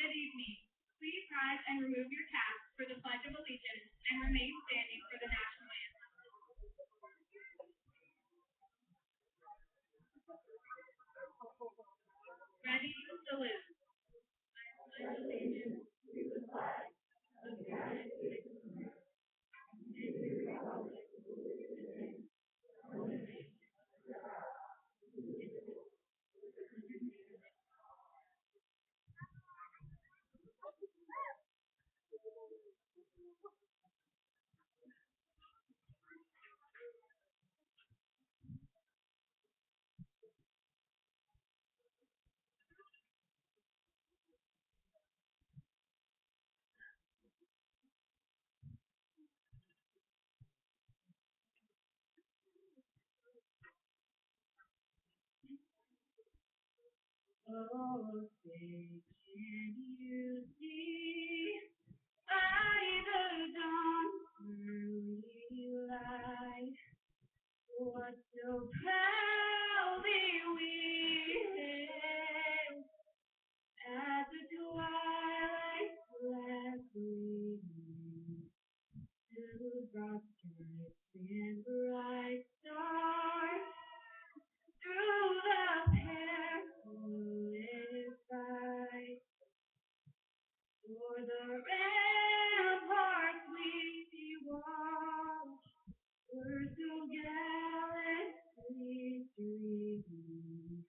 Good evening. Please rise and remove your caps for the Pledge of Allegiance and remain standing for the national anthem. Ready, salute. Oh, say, can you see by the dawn's early light what so proudly we hailed at the twilight's last gleaming, through broad stripes and bright stars, through the perilous fight, for the ramparts we watched were so gallantly streaming,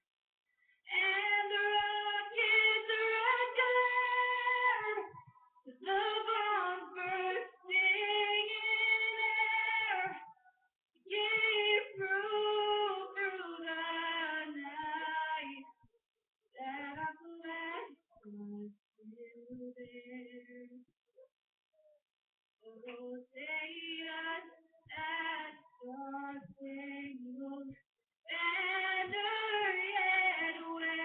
and the rockets red glare, the bombs bursting in air, gave proof through the night that our flag was still there. Oh, say us that star-spangled banner yet waves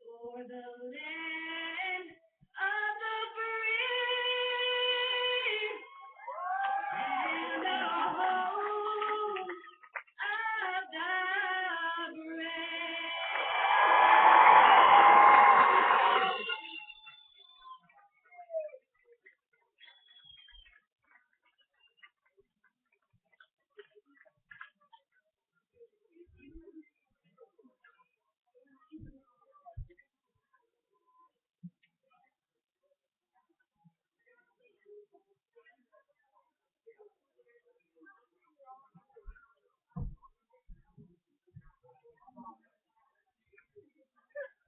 for the land of the free and the home of the brave.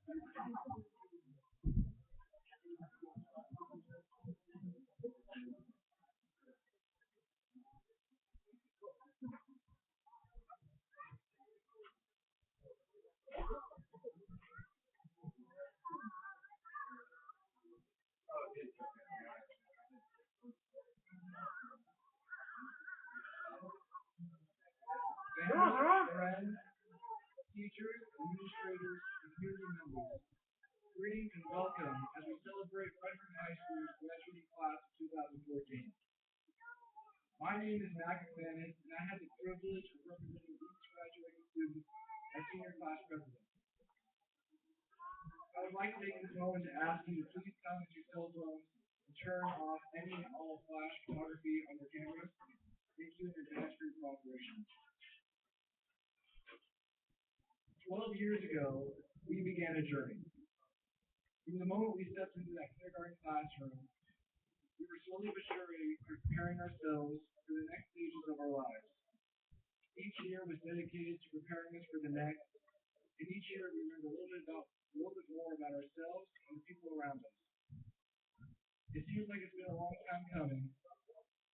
Family, friends, teachers, administrators, and community members, greetings and welcome as we celebrate Frederick High School's graduating class of 2014. My name is Mac McManus, and I have the privilege of representing each graduating student as senior class president. I would like to take this moment to ask you to please silence your cell phones and turn off any and all flash photography on your cameras. Thank you in advance for your cooperation. 12 years ago, we began a journey. From the moment we stepped into that kindergarten classroom, we were slowly but surely preparing ourselves for the next stages of our lives. Each year was dedicated to preparing us for the next, and each year we learned a little bit more about ourselves and the people around us. It seems like it's been a long time coming,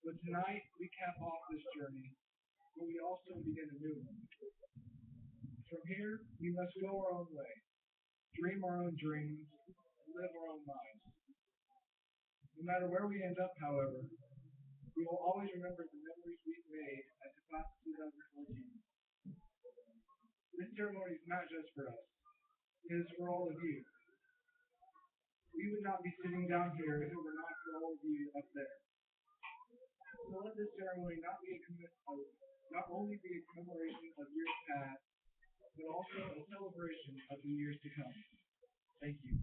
but tonight we cap off this journey, but we also begin a new one. From here, we must go our own way, dream our own dreams, and live our own lives. No matter where we end up, however, we will always remember the memories we've made as the class of 2014. This ceremony is not just for us, it is for all of you. We would not be sitting down here if it were not for all of you up there. So let this ceremony not only be a commemoration of years past, but also a celebration of the years to come. Thank you.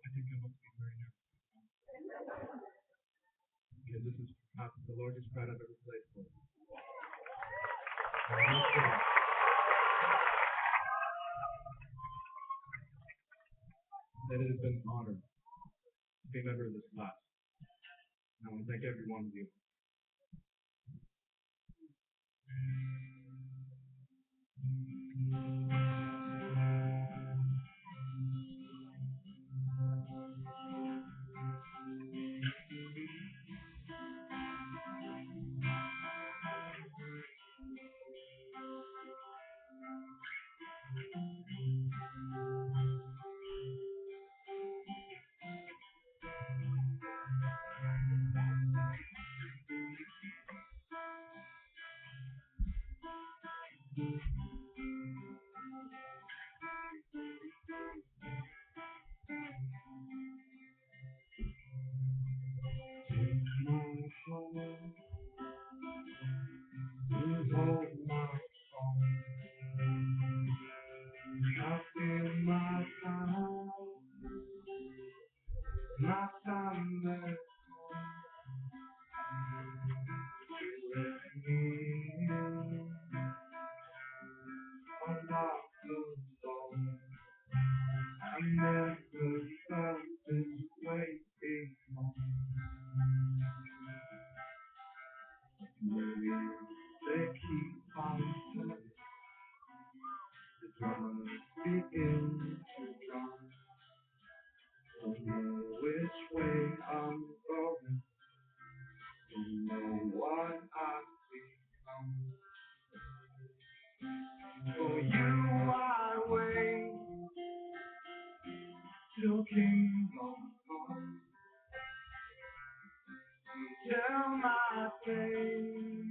I think I must be very nervous. Because this is the largest crowd I've ever played for. I must say that it has been an honor to be a member of this class. And I want to thank every one of you. Which way I'm going. Tell my face,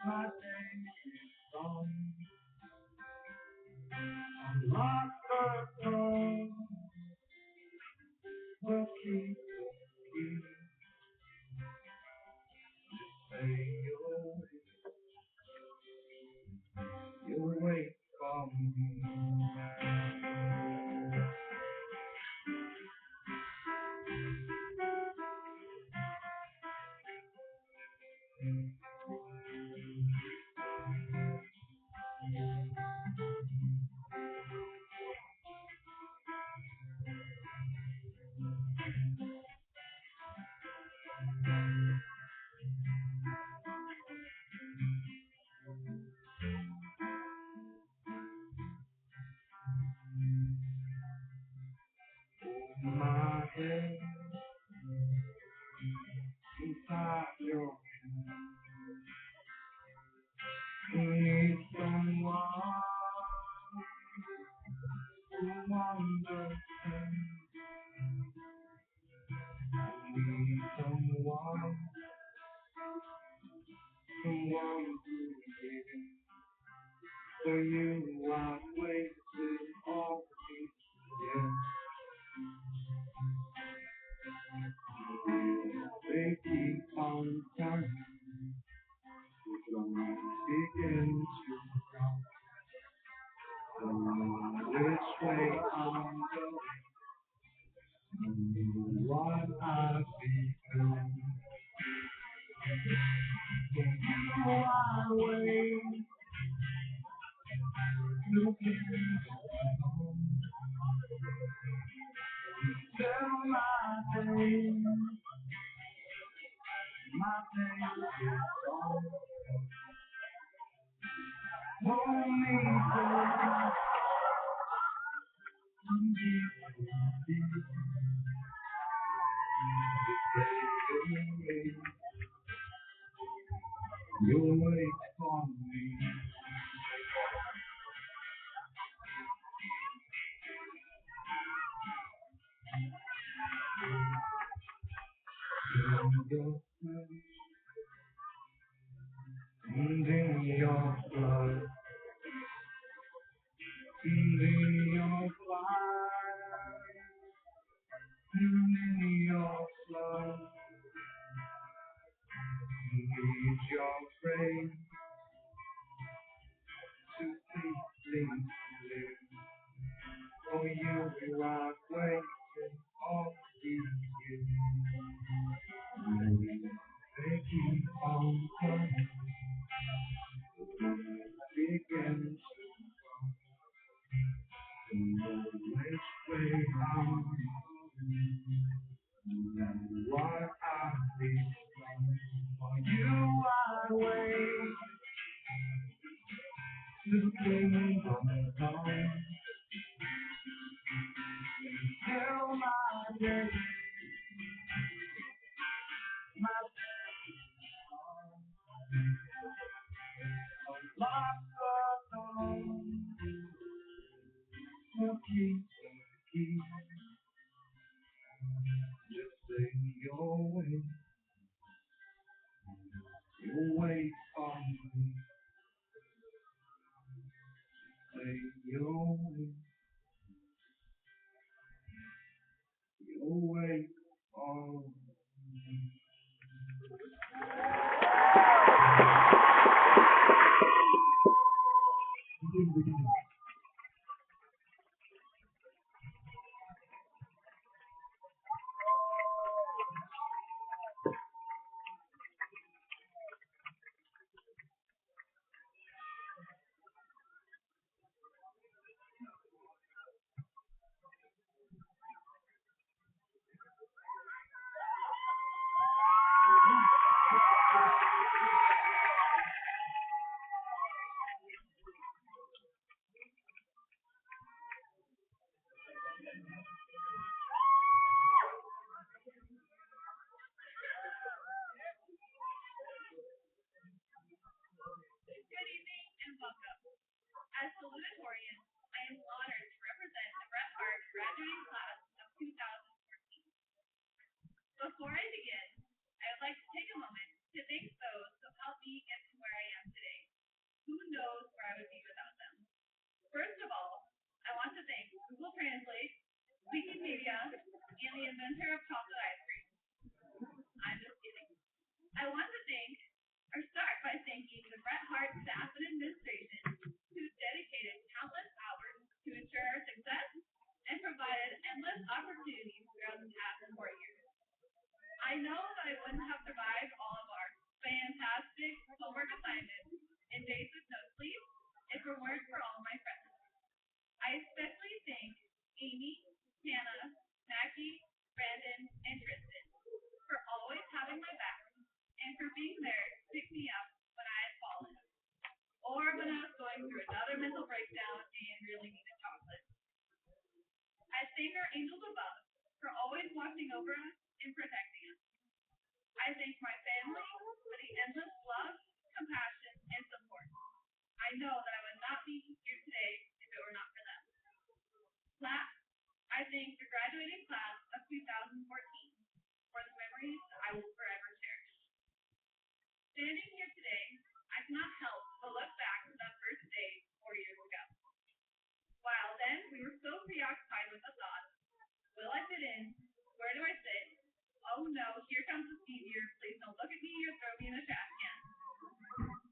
my day is gone. I'm lost alone, but keep say you'll wait for me. My head inside your hand. You need someone who understands. You need someone who lives. For you, I've wasted all these years. They keep on turning, begin to come. Which way I'm going, what I've become. So I wait, looking home. Tell my day is gone. Hold me close, you'll wait for me. And in your blood, and in your fire, and in your blood, need your grace to see things clear. For you are waiting all these years. They keep on coming, begin to know which way I'm going, what I've become. For you I wait, the kingdom come. Tell my day, my lost alone. So keep, just say you'll wait for me. Say you'll wait for me. Good evening and welcome. As salutatorian, I am honored to represent the Bret graduating class of 2014. Before I begin, thank those who helped me get to where I am today. Who knows where I would be without them? First of all, I want to thank Google Translate, Wikipedia, and the inventor of chocolate ice cream. I'm just kidding. I want to thank or start by thanking the Bret Harte staff and administration who dedicated countless hours to ensure our success and provided endless opportunities throughout the past 4 years. I know that I wouldn't have survived all of our fantastic homework assignments and days with no sleep if it weren't for all my friends. I especially thank Amy, Hannah, Mackie, Brandon, and Tristan for always having my back and for being there to pick me up when I had fallen or when I was going through another mental breakdown and really needed chocolate. I thank our angels above for always watching over us and protecting us. I thank my family for the endless love, compassion, and support. I know that I would not be here today if it were not for them. Last, I thank the graduating class of 2014 for the memories I will forever cherish. Standing here today, I cannot help but look back to that first day 4 years ago. While then we were so preoccupied with the thought, will I fit in? Where do I sit? Oh no, here comes the senior. Please don't look at me or throw me in the trash can.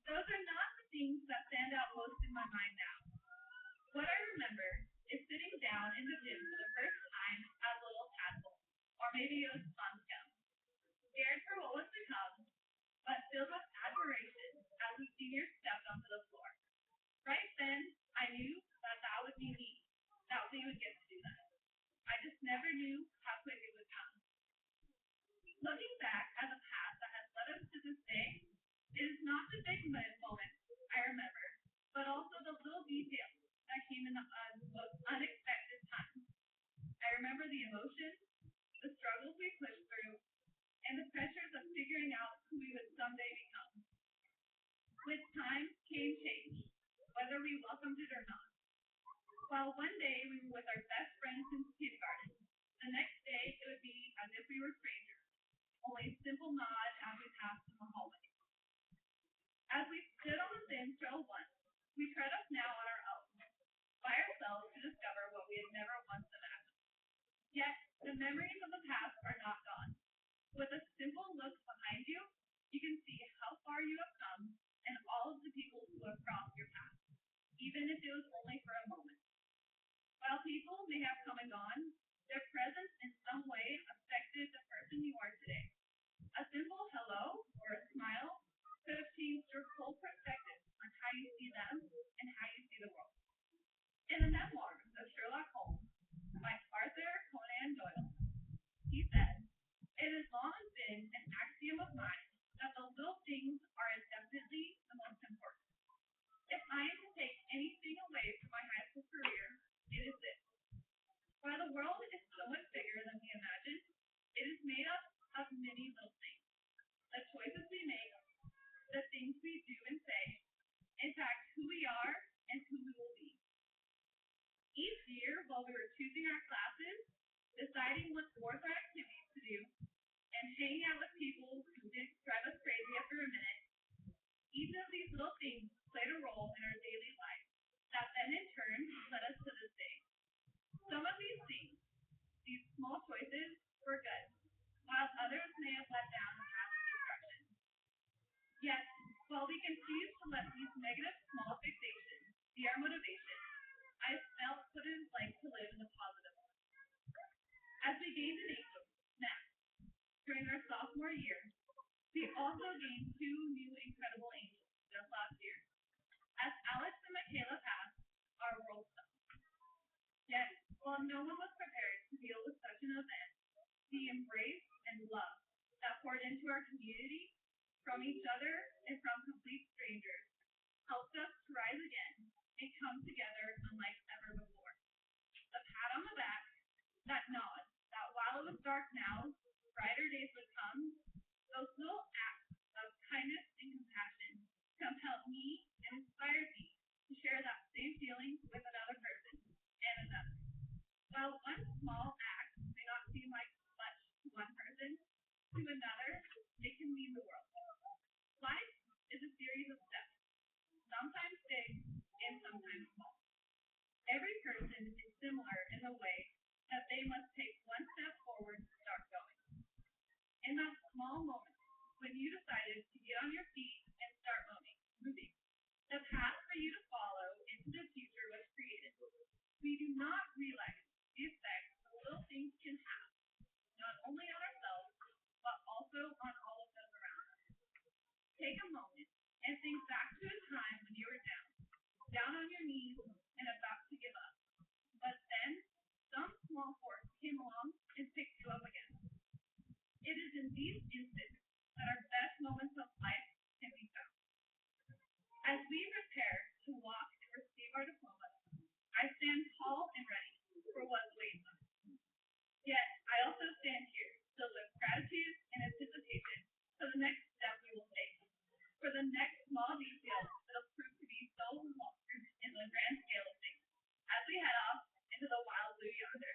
Those are not the things that stand out most in my mind now. What I remember is sitting down in the gym for the first time as a little tadpole, or maybe it was fun scum, scared for what was to come, but filled with admiration as the senior stepped onto the floor. Right then, I knew that that would be me, that we would get to do that. I just never knew how quick it would come. Looking back at the path that has led us to this day, it is not the big moments I remember, but also the little details that came in the most unexpected times. I remember the emotions, the struggles we pushed through, and the pressures of figuring out who we would someday become. With time came change, whether we welcomed it or not. While one day we were with our best friends since kindergarten, the next day it would be as if we were strangers, only a simple nod as we passed in the hallway. As we stood on the thin trail once, we tread up now on our own, by ourselves to discover what we had never once imagined. Yet, the memories of the past are not gone. With a simple look behind you, you can see how far you have come and all of the people who have crossed your path, even if it was only for a moment. While people may have come and gone, their presence in some way affected the person you are today. A simple hello or a smile could have changed your whole perspective on how you see them and how you see the world. In the memoirs of Sherlock Holmes by Arthur Conan Doyle, he said, "It has long been an axiom of mine that the little things are definitely the most important. If I am to take anything away from my high school career, it is this. While the world is so much bigger than we imagine, it is made up of many little things. The choices we make, the things we do and say, in fact, who we are and who we will be. Each year, while we were choosing our classes, deciding what sports or activities to do, and hanging out with people who didn't drive us crazy after a minute, each of these little things played a role in our daily life that then in turn led us to this day. Some of these things, these small choices, were good, while others may have led down the path of destruction. Yet, while we can choose to let these negative small fixations be our motivation, I felt what it is like to live in a positive one. As we gained an angel, Matt, during our sophomore year, we also gained two new incredible angels just last year. As Alex and Michaela passed, our world stopped. Yet, while no one was prepared to deal with such an event, the embrace and love that poured into our community from each other and from complete strangers helped us to rise again and come together unlike ever before. The pat on the back, that nod, that while it was dark now, brighter days would come, those little acts of kindness and compassion compelled me and inspired me to share that same feeling with another person and another. While one small act may not seem like much to one person, to another, it can mean the world. Take a moment and think back to a time when you were down on your knees and about to give up. But then some small force came along and picked you up again. It is in these instances that our best moments of life can be found. As we prepare to walk and receive our diplomas, I stand tall and ready for what awaits us. Yet I also stand here filled with gratitude and anticipation for the next step we will take, for the next small detail that will prove to be so important in the grand scale of things as we head off into the wild blue yonder.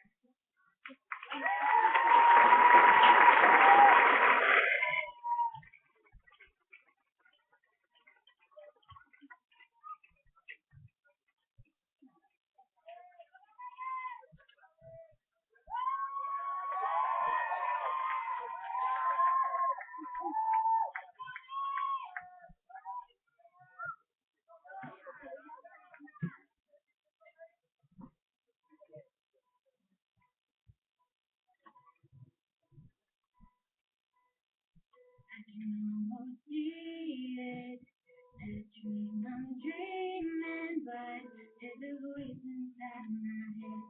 I can almost see it, that dream I'm dreaming, but there's a voice inside my head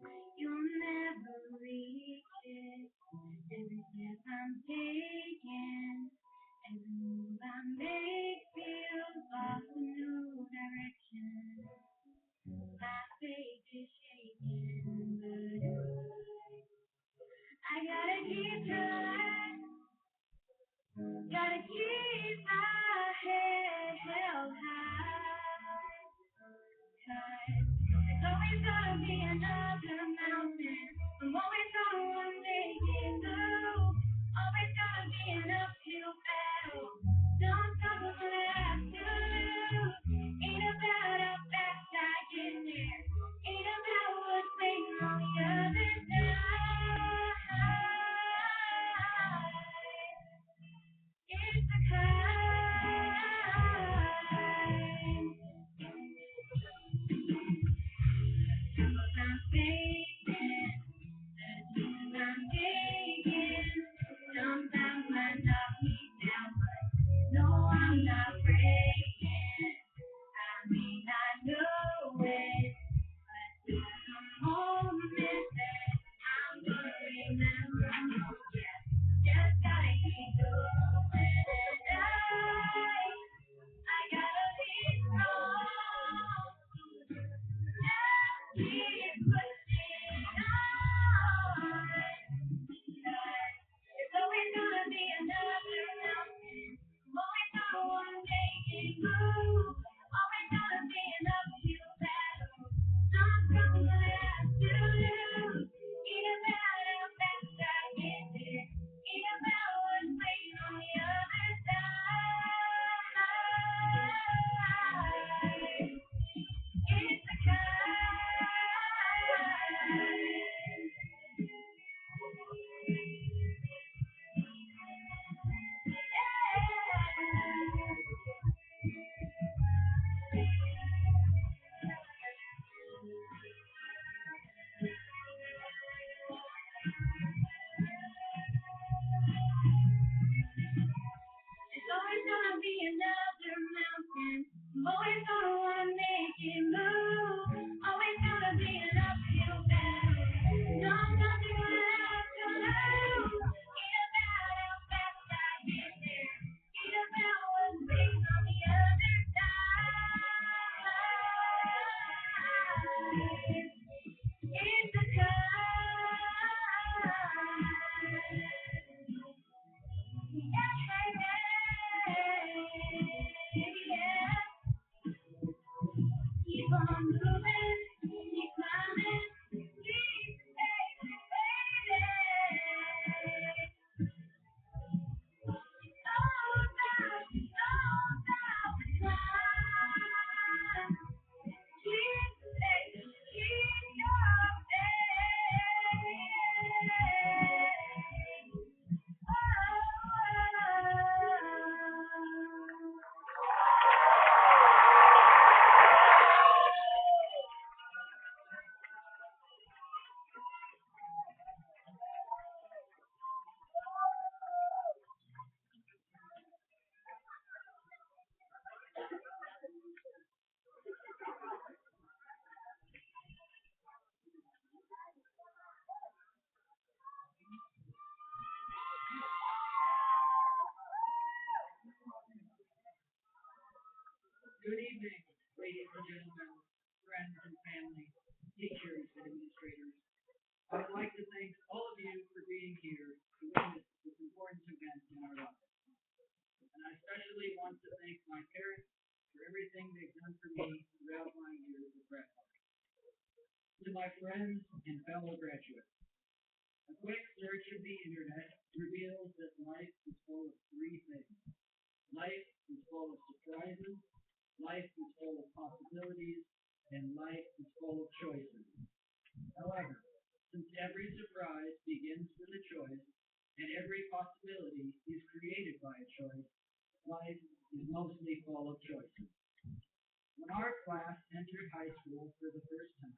saying you'll never reach it. Every step I'm taking, every move I make feels off a new direction. My faith is shaking, but I gotta keep trying. Gotta keep my head held high. 'Cause there's always gonna be another mountain. I'm always gonna one day get through. Always gonna be an uphill battle. Sometimes I'm gonna have to lose. Ain't about how fast I get there. Ain't about what's waiting on the other side. It's the climb. Struggles I'm facing, the dreams I'm chasing. Good evening, ladies and gentlemen, friends and family, teachers and administrators. I would like to thank all of you for being here to witness this important event in our lives. And I especially want to thank my parents for everything they've done for me throughout my years at Bret. To my friends and fellow graduates, a quick search of the internet reveals that life is full of three things. Life is full of surprises, life is full of possibilities, and life is full of choices. However, since every surprise begins with a choice, and every possibility is created by a choice, life is mostly full of choices. When our class entered high school for the first time,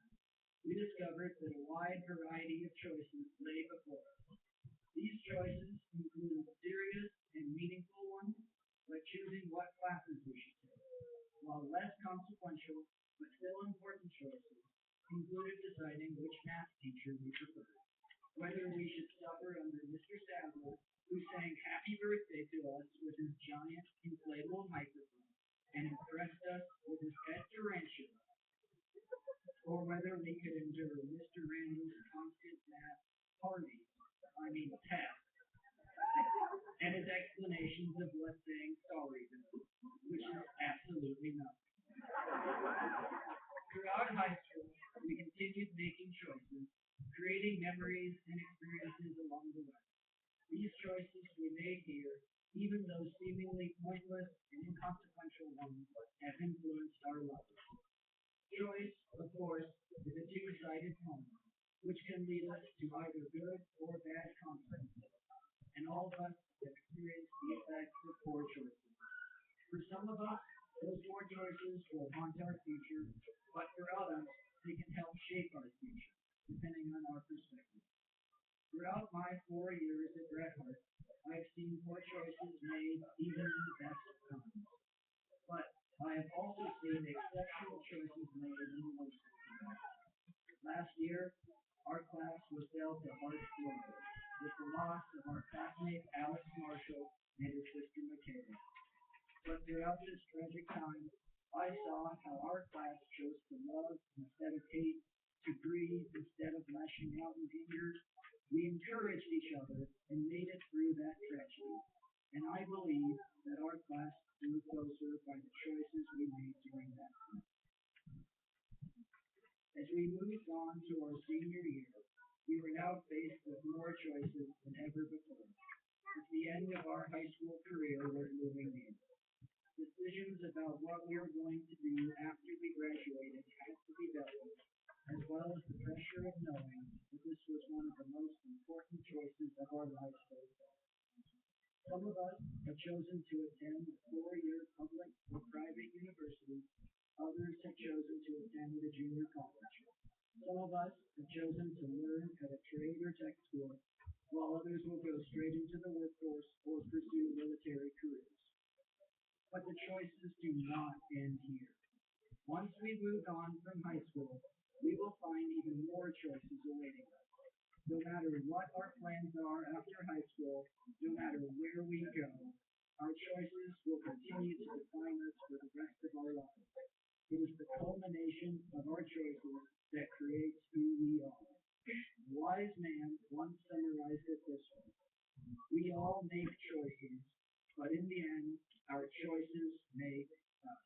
we discovered that a wide variety of choices lay before us. These choices included serious and meaningful ones, like choosing what classes we should take, while less consequential but still important choices included deciding which math teacher we preferred, whether we should suffer under Mr. Sadler, who sang happy birthday to us with his giant inflatable microphone and impressed us with his pet tarantula, or whether we could endure Mr. Randall's constant math test, and his explanations of what saying sorry does, which is absolutely nothing. Throughout high school, we continued making choices, creating memories and experiences along the way. These choices we made here, even those seemingly pointless and inconsequential ones, have influenced our lives. Choice, of course, is a two-sided coin, which can lead us to either good or bad consequences, and all of us have experienced the effects of poor choices. For some of us, those poor choices will haunt our future, but for others, they can help shape our future, depending on our perspective. Throughout my 4 years at Bret Harte, I've seen poor choices made even in the best of times. But I have also seen exceptional choices made in the worst of times. Last year, our class was dealt a harsh blow with the loss of our classmate Alex Marshall and his sister Michaela. But throughout this tragic time, I saw how our class chose to love instead of hate, to grieve instead of lashing out in anger. We encouraged each other and made it through that tragedy. And I believe that our class grew closer by the choices we made during that time. As we moved on to our senior year, we were now faced with more choices than ever before, as the end of our high school career was moving near. Decisions about what we were going to do after we graduated had to be dealt with, as well as the pressure of knowing that this was one of the most important choices of our lives so far. Some of us have chosen to attend a 4-year public or private university. Others have chosen to attend a junior college. Some of us have chosen to learn at a trade or tech school, while others will go straight into the workforce or pursue military careers. But the choices do not end here. Once we move on from high school, we will find even more choices awaiting us. No matter what our plans are after high school, no matter where we go, our choices will continue to define us for the rest of our lives. It is the culmination of our choices that creates who we are. A wise man once summarized it this way: we all make choices, but in the end, our choices make us.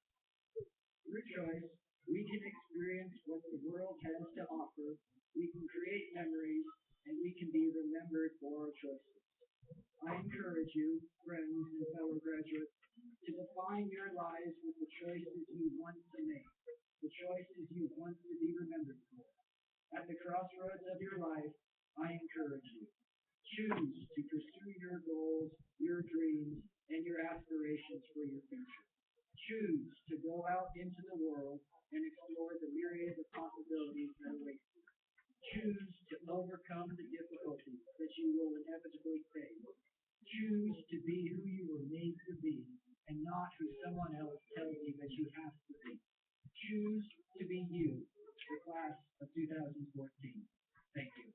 Through choice, we can experience what the world has to offer, we can create memories, and we can be remembered for our choices. I encourage you, friends and fellow graduates, to define your lives with the choices you want to make, the choices you want to be remembered for. At the crossroads of your life, I encourage you. Choose to pursue your goals, your dreams, and your aspirations for your future. Choose to go out into the world and explore the myriad of possibilities that await you. Choose to overcome the difficulties that you will inevitably face. Choose to be who you were made to be and not who someone else tells you that you have to be. Choose to be you, the class of 2014. Thank you.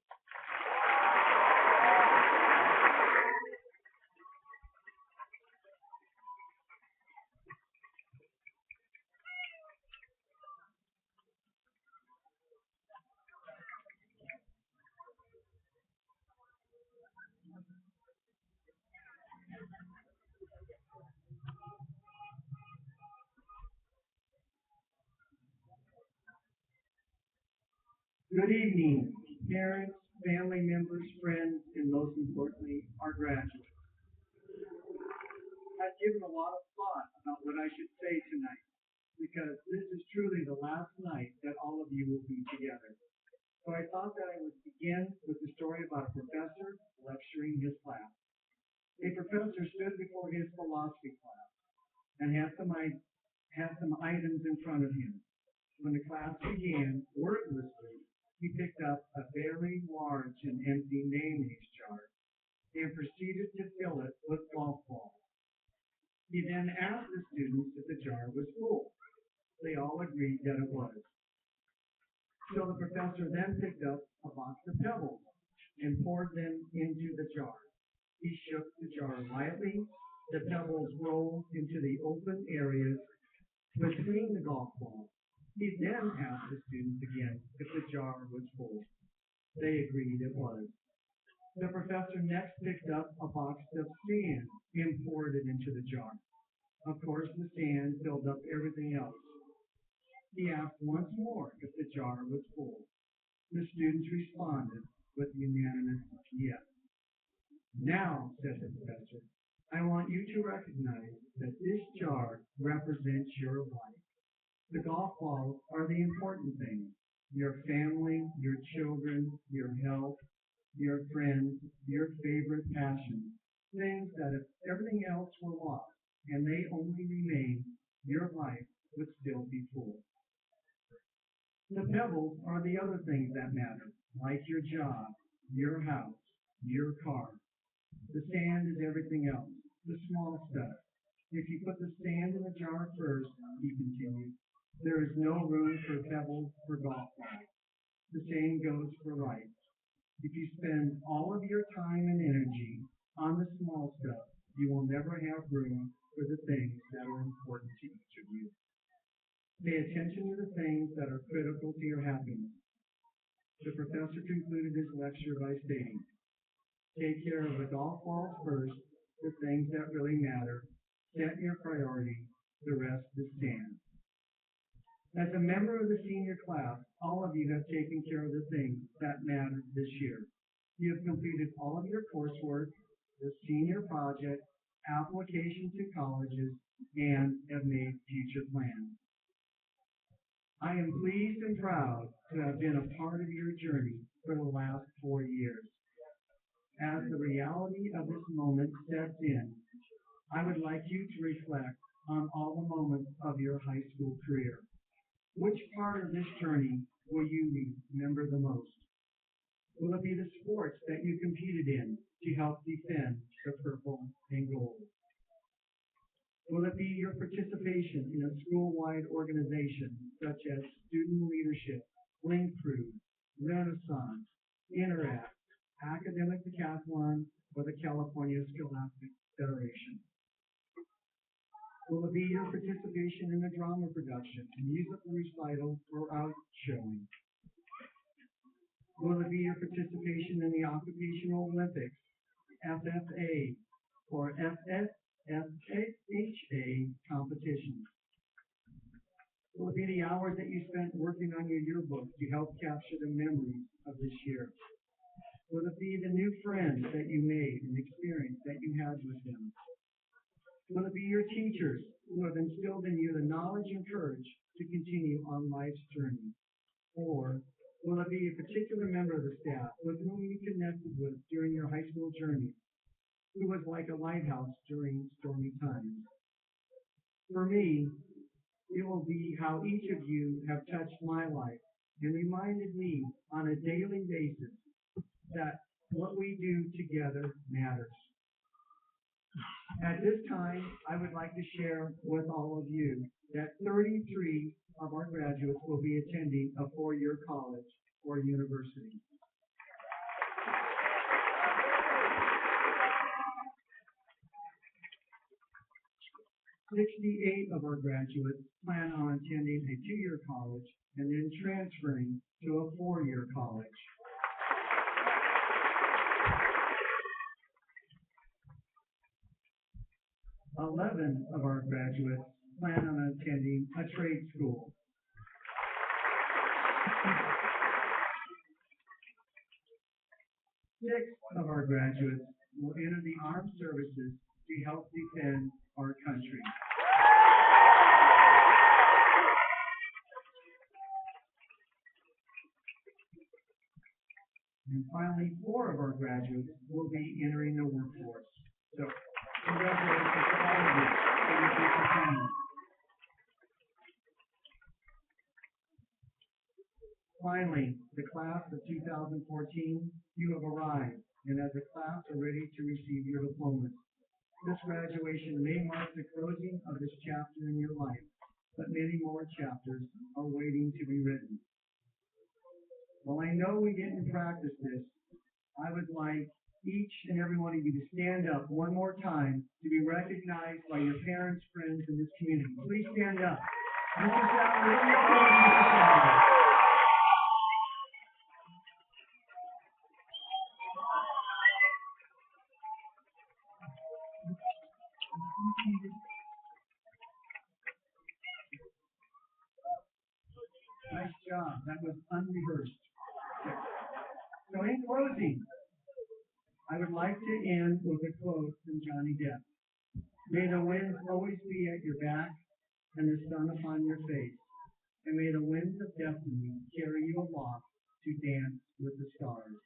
Good evening, parents, family members, friends, and most importantly, our graduates. I've given a lot of thought about what I should say tonight because this is truly the last night that all of you will be together. So I thought that I would begin with the story about a professor lecturing his class. A professor stood before his philosophy class and had some items in front of him. When the class began, wordlessly, he picked up a very large and empty mayonnaise jar and proceeded to fill it with golf balls. He then asked the students if the jar was full. They all agreed that it was. So the professor then picked up a box of pebbles and poured them into the jar. He shook the jar lightly. The pebbles rolled into the open areas between the golf balls. He then asked the students again if the jar was full. They agreed it was. The professor next picked up a box of sand and poured it into the jar. Of course, the sand filled up everything else. He asked once more if the jar was full. The students responded with unanimous yes. Now, said the professor, I want you to recognize that this jar represents your life. The golf balls are the important things. Your family, your children, your health, your friends, your favorite passions. Things that if everything else were lost and they only remained, your life would still be full. The pebbles are the other things that matter, like your job, your house, your car. The sand is everything else, the small stuff. If you put the sand in the jar first, he continued, there is no room for pebbles for golf balls. The same goes for life. If you spend all of your time and energy on the small stuff, you will never have room for the things that are important to each of you. Pay attention to the things that are critical to your happiness. The professor concluded his lecture by stating, take care of the golf balls first, the things that really matter. Set your priority, the rest is sand. As a member of the senior class, all of you have taken care of the things that mattered this year. You have completed all of your coursework, the senior project, application to colleges, and have made future plans. I am pleased and proud to have been a part of your journey for the last 4 years. As the reality of this moment sets in, I would like you to reflect on all the moments of your high school career. Which part of this journey will you remember the most? Will it be the sports that you competed in to help defend the purple and gold? Will it be your participation in a school-wide organization such as Student Leadership, Link Crew, Renaissance, Interact, Academic Decathlon, or the California Scholastic Federation? Will it be your participation in a drama production, musical recital, or art showing? Will it be your participation in the Occupational Olympics, FFA, or FHA competitions? Will it be the hours that you spent working on your yearbook to help capture the memories of this year? Will it be the new friends that you made and experience that you had with them? Will it be your teachers who have instilled in you the knowledge and courage to continue on life's journey? Or will it be a particular member of the staff with whom you connected with during your high school journey, who was like a lighthouse during stormy times? For me, it will be how each of you have touched my life and reminded me on a daily basis that what we do together matters. At this time, I would like to share with all of you that 33 of our graduates will be attending a 4-year college or university. 68 of our graduates plan on attending a 2-year college and then transferring to a 4-year college. 11 of our graduates plan on attending a trade school. 6 of our graduates will enter the armed services to help defend our country. And finally, 4 of our graduates will be entering the workforce. So, congratulations to all of you for your future plans. Finally, the class of 2014, you have arrived, and as a class are ready to receive your diplomas. This graduation may mark the closing of this chapter in your life, but many more chapters are waiting to be written. While I know we didn't practice this, I would like each and every one of you to stand up one more time to be recognized by your parents, friends, and this community. Please stand up. Mr. Sadler, give me a applause, Mr. Sadler. Nice job. That was unrehearsed. So in closing, I would like to end with a quote from Johnny Depp. May the winds always be at your back and the sun upon your face, and may the winds of destiny carry you aloft to dance with the stars.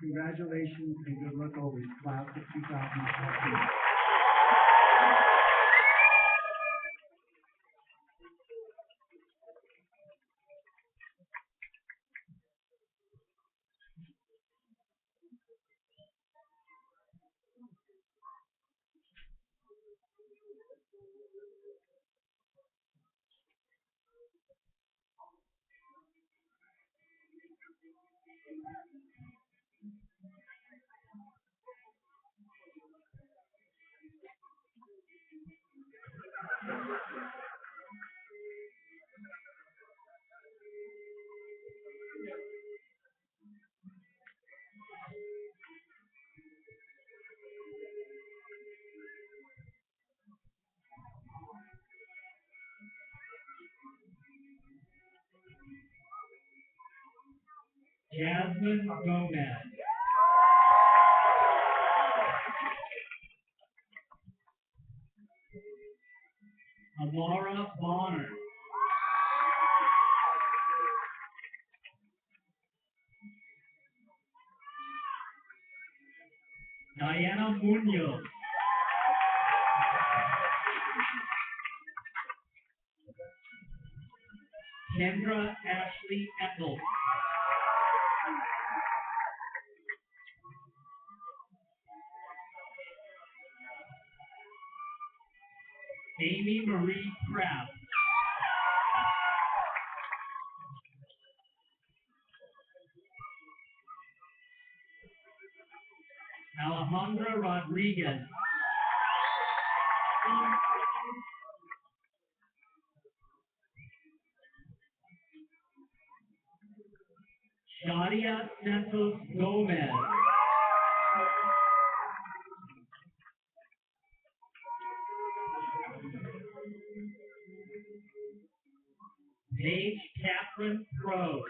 Congratulations and good luck always, class of 2014. Jasmine Gomez. Amara Bonner. Diana Munoz. Kendra Ashley Eccles. Amy Marie Kraft. Alejandra Rodriguez. Shadia Santos Gomez. Paige Catherine Crowe.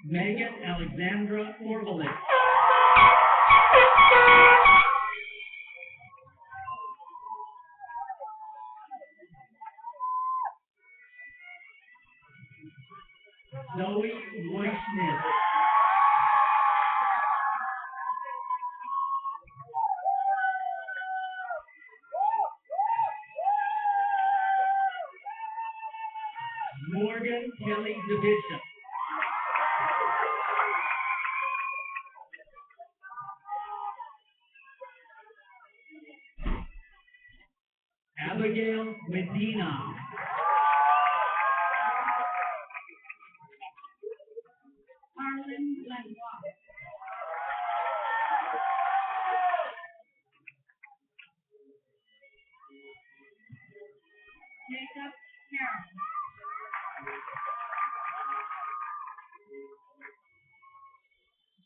Megan Alexandra Orvelik. Zoe Weissnitz. Morgan Kelly DeBishop. Abigail Medina. Arlen Lenoir. Jacob Harris.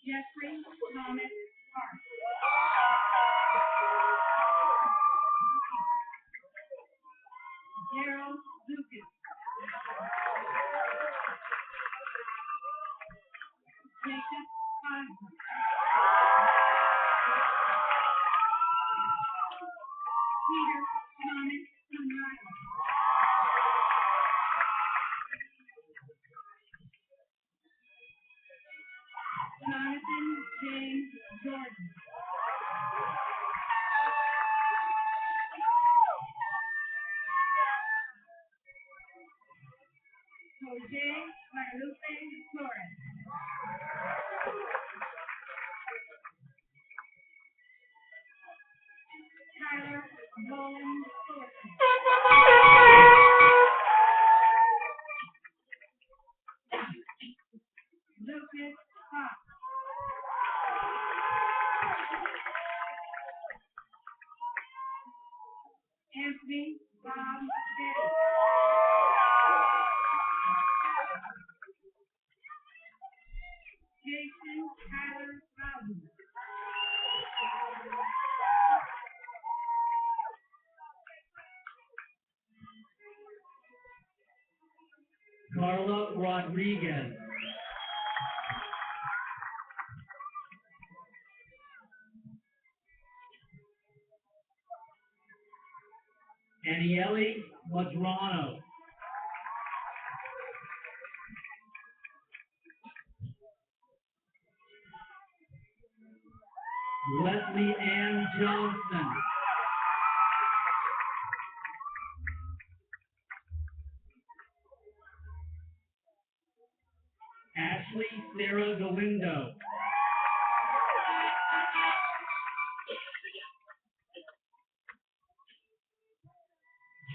Jeffrey Thomas Harte. Daryl Lucas. Jacob Cosby. Peter Thomas Sonata. Jonathan James Jordan. Jose Guadalupe Torres. Tyler Roland Thornton. Lucas Fox. Anthony Bob Betty. Jason Tyler Bowden. Carla Rodriguez. Aniele Madrano. Leslie Ann Johnson. Ashley Sarah Galindo.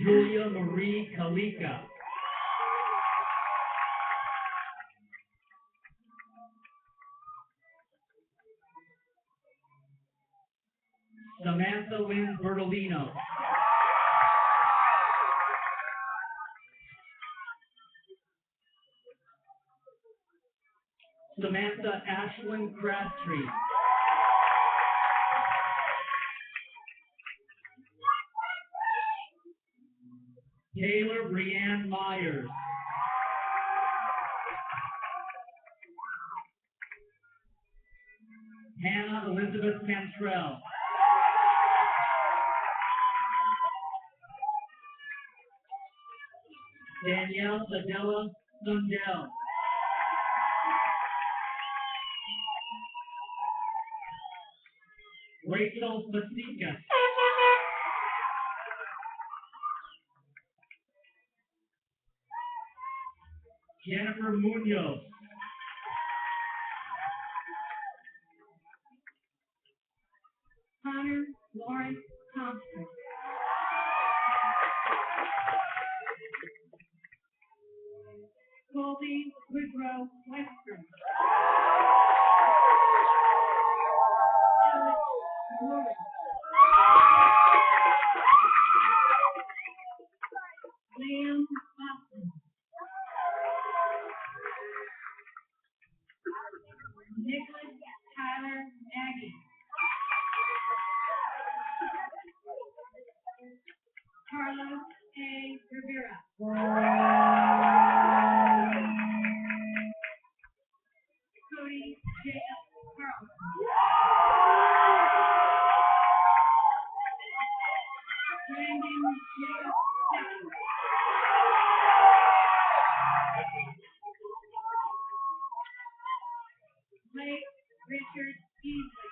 Julia Marie Kalika. Samantha Lynn Bertolino. Samantha Ashlyn Crabtree. Taylor Brianne Myers. Hannah Elizabeth Cantrell. Danielle Adela Sundell. Rachel Masika. Jennifer Munoz. Connor Lawrence Thompson. Colby Woodrow Western. Alex Morris. Liam Austin. Nicholas Tyler Nagy. Carlos A. Rivera. Cody Jacob Carlson. Brandon Jacob Sexton. Blake Richard Easley.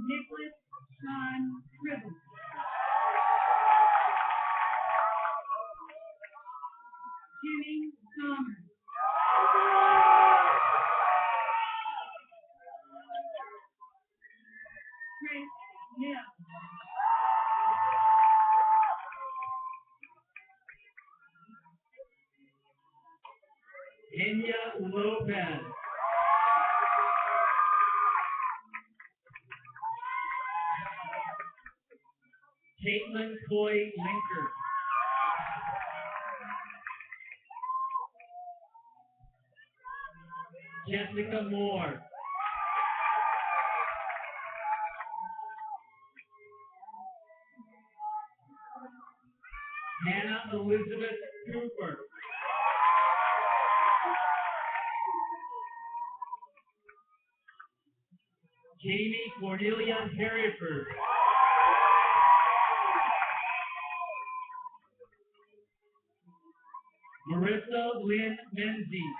Nicholas Sean Tribble. Jimmy Somers. Chris Mill. Enya Lopez. Caitlin Coy Linker. Jessica Moore. Hannah Elizabeth Cooper. Jamie Cornelia Hereford. Marissa Lynn Menzies.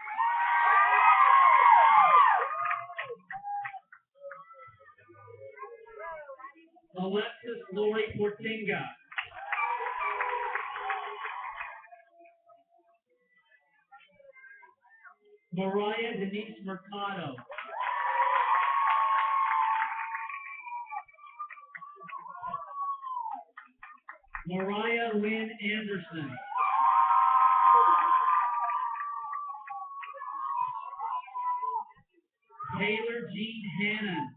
Alexis Lori Portinga. Mariah Denise Mercado. Mariah Lynn Anderson. Taylor Jean Hannon.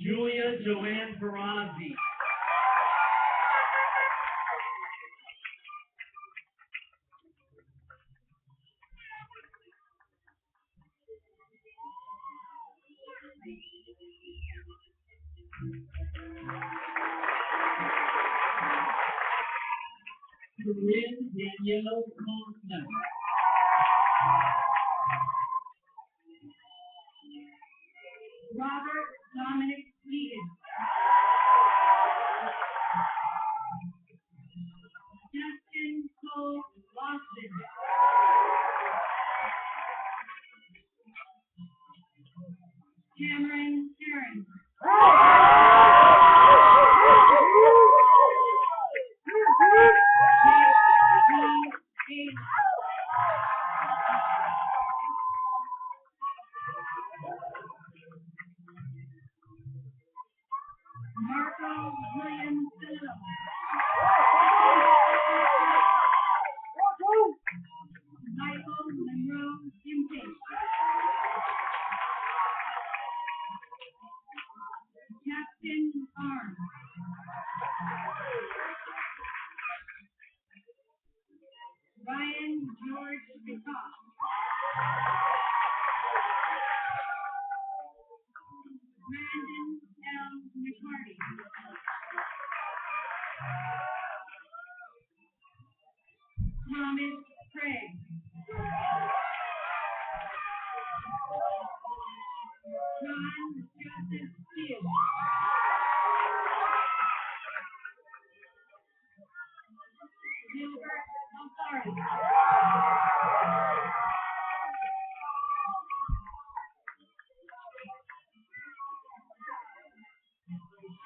Julia Joanne Perazzi. Corinne Danielle Thompson. Robert Dominic Egan. Justin Cole Lawson. Cameron Heron. Marco William Siddle. Michael Monroe Impey. Captain Arms. Ryan George Picard. Brandon L. McCarty. Thomas Craig. John Joseph Steele. Gilbert Alfari.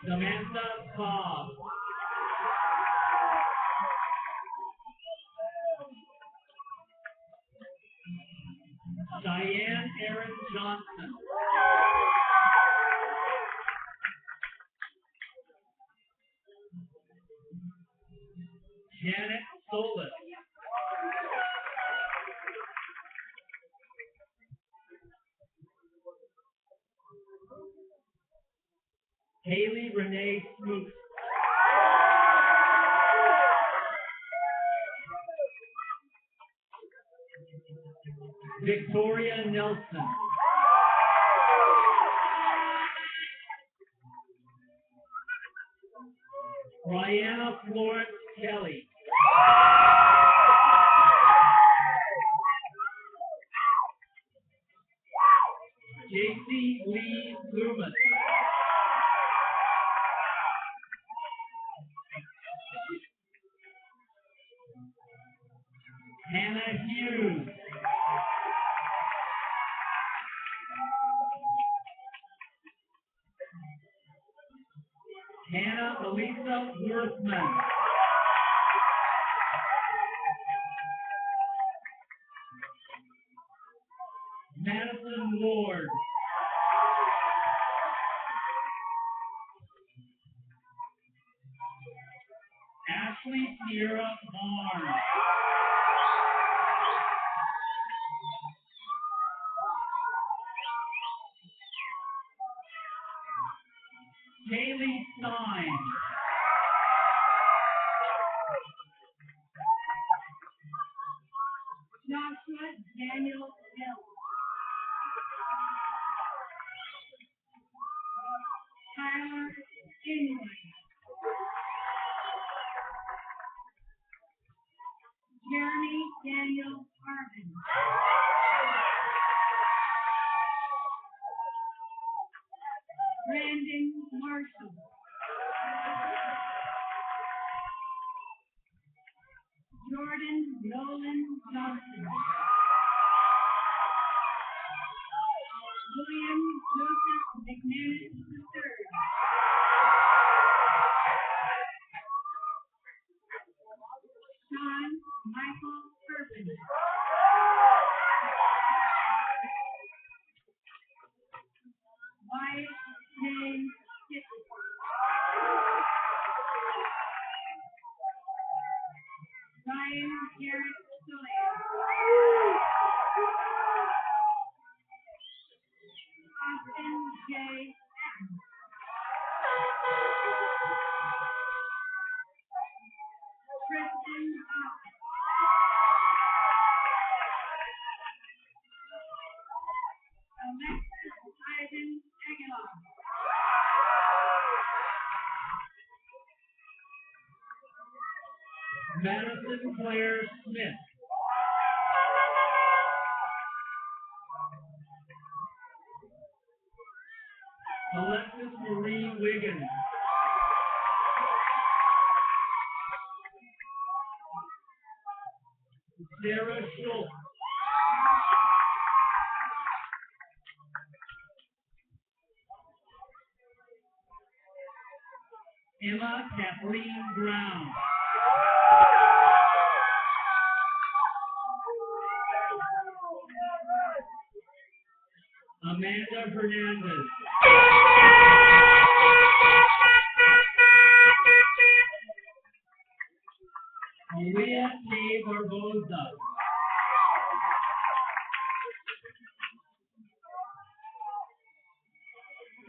Samantha Cobb. Diane Erin Johnson. Janet Solis. Haley Renee Smoot. Victoria Nelson. Brianna Florence Kelly. JC Lee Loomis. Hannah Hughes. Hannah Elisa Worthman. Madison Ward. Ashley Sierra Barnes. Kaylee Stein. Brandon Marshall. Jordan Nolan Johnson. William Joseph McManus III. Sean Michael Turpin. Wyatt James Stipples. Ryan Garrett Sawyer. Austin J. Patton. Tristan Austin. Alexis Ivan Aguilar. Madison Claire Smith. Alexis Marie Wiggins. Sarah Schultz. Emma Kathleen Brown. Amanda Hernandez. Maria K. Barboza.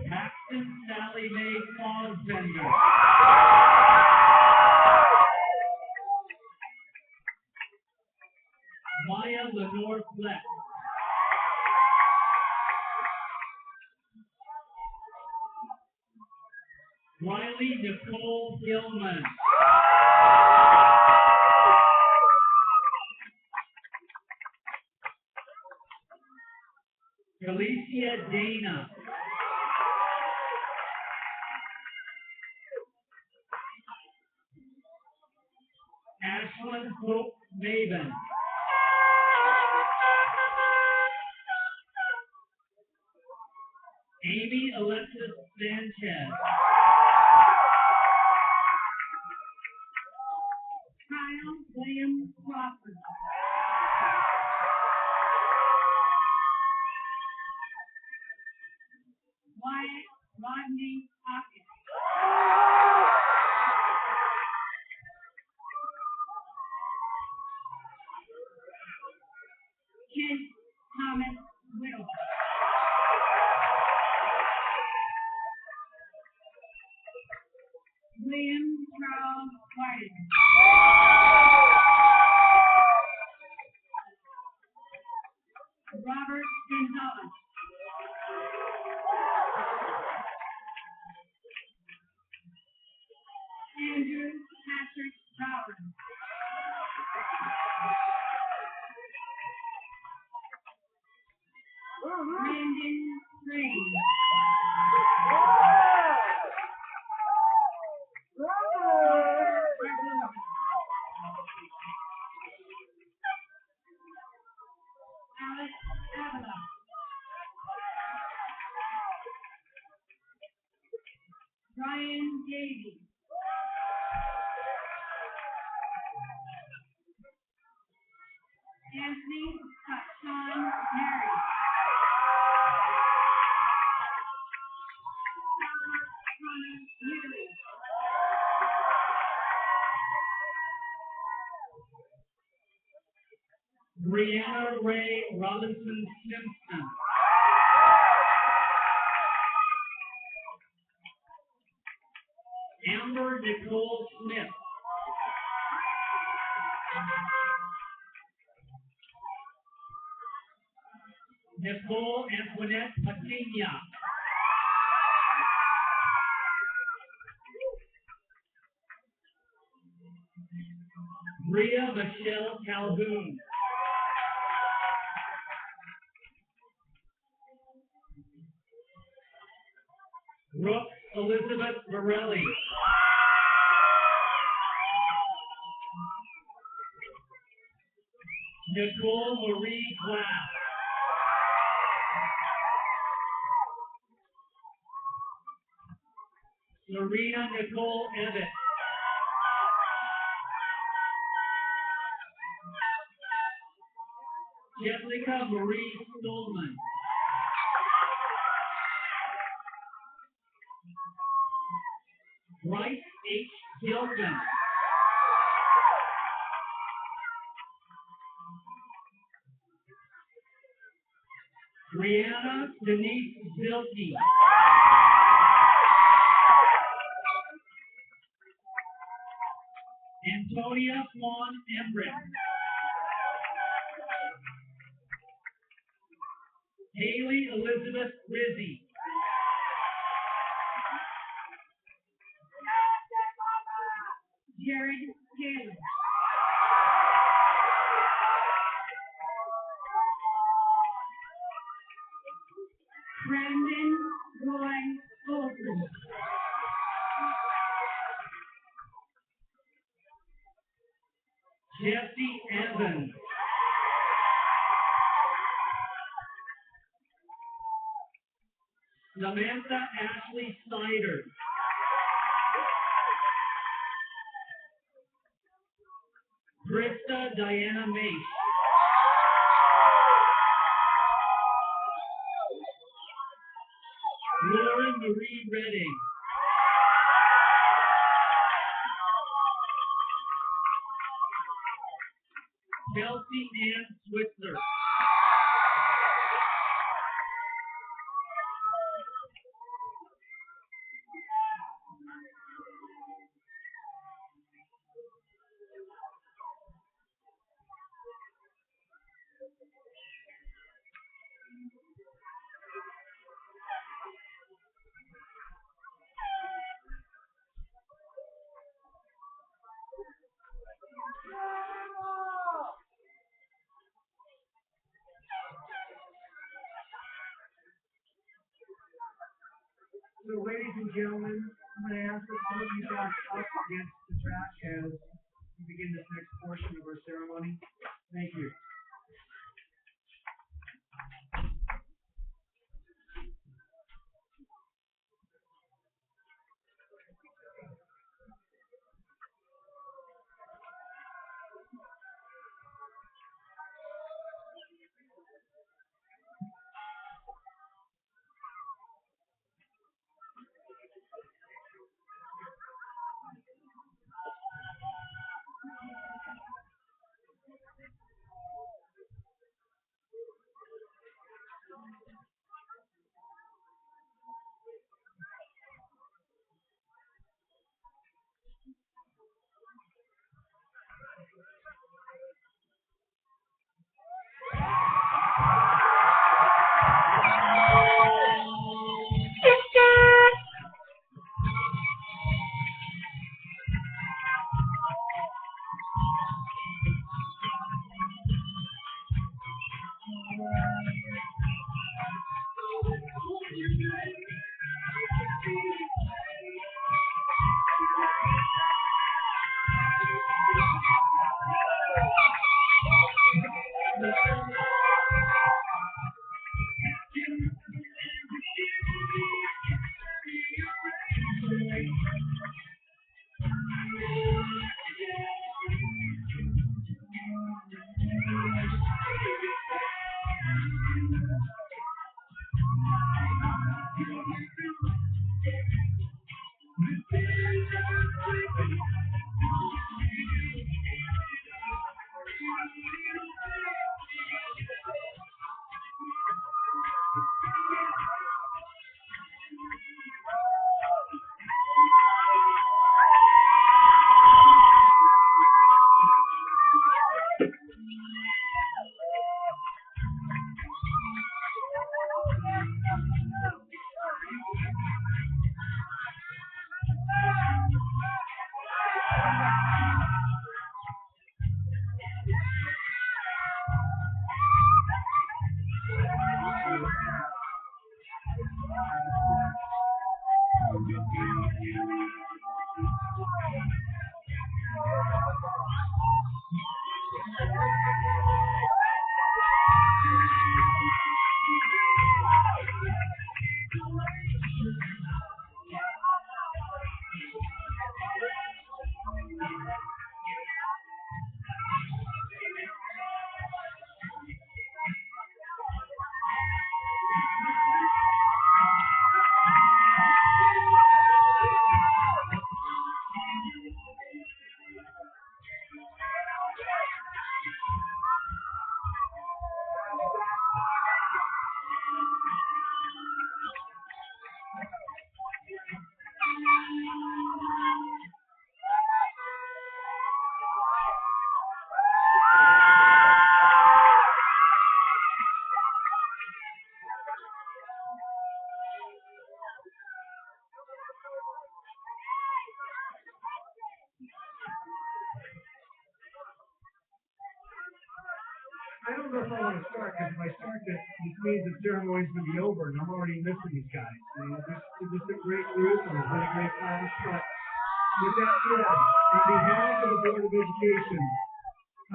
Paxton Sally Mae Fausbender. Maya Lenore Fleck. Riley Nicole Gilman. Alicia Dana. Ashlyn Hope Maven. Amy Alexis Sanchez. Kyle William Crawford. Wyatt Rodney Hawkins. Kent Thomas Whittle. William Charles Whiting. Robert Gonzalez. Andrew Patrick Bauer. Brandon Green. Alex Avila. Ryan Davey. Anthony Sean Mary. Albert Connor Neely. Brianna Ray Robinson Simpson. Amber Nicole Smith. Nicole Antoinette Patilla. Bria Michelle Calhoun. Brooke Elizabeth Morelli. Nicole Marie Glass. Serena Nicole Evans. Jessica Marie Stolman. Bryce H. Gilman. Brianna Denise Zilke. Antonia Swan Emmerich. Haley Elizabeth Rizzi. Jared Taylor. Brandon Roy Olson. Jesse Evans. Samantha Ashley Snyder. Krista Diana Mace. Lauren Marie Redding. Chelsea Ann Switzer. So, ladies and gentlemen, I'm going to ask that all of you back up against the track as we begin this next portion of our ceremony. Thank you. I don't know if I want to start, because if I start, this means the ceremony's going to be over, and I'm already missing these guys. I mean, they're just a great group, and it's been a great class. But with that said, on behalf of the Board of Education,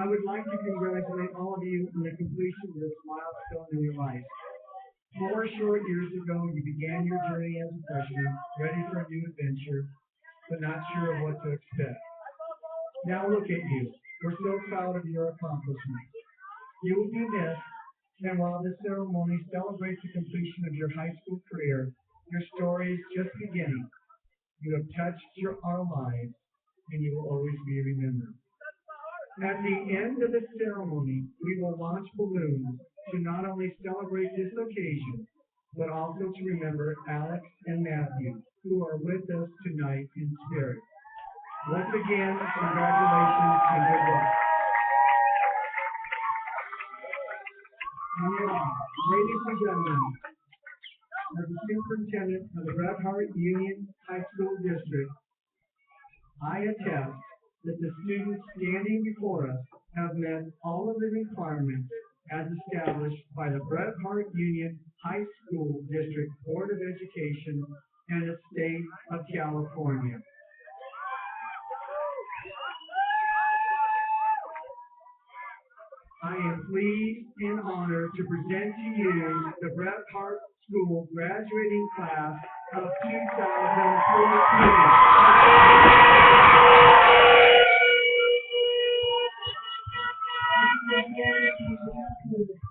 I would like to congratulate all of you on the completion of this milestone in your life. 4 short years ago, you began your journey as a freshman, ready for a new adventure, but not sure of what to expect. Now look at you. We're so proud of your accomplishments. You will be missed, and while this ceremony celebrates the completion of your high school career, your story is just beginning. You have touched our lives, and you will always be remembered. At the end of the ceremony, we will launch balloons to not only celebrate this occasion, but also to remember Alex and Matthew, who are with us tonight in spirit. Once again, congratulations and good luck. Now, ladies and gentlemen, as the superintendent of the Bret Harte Union High School District, I attest that the students standing before us have met all of the requirements as established by the Bret Harte Union High School District Board of Education and the state of California. I am pleased and honored to present to you the Bret Harte School graduating class of 2014.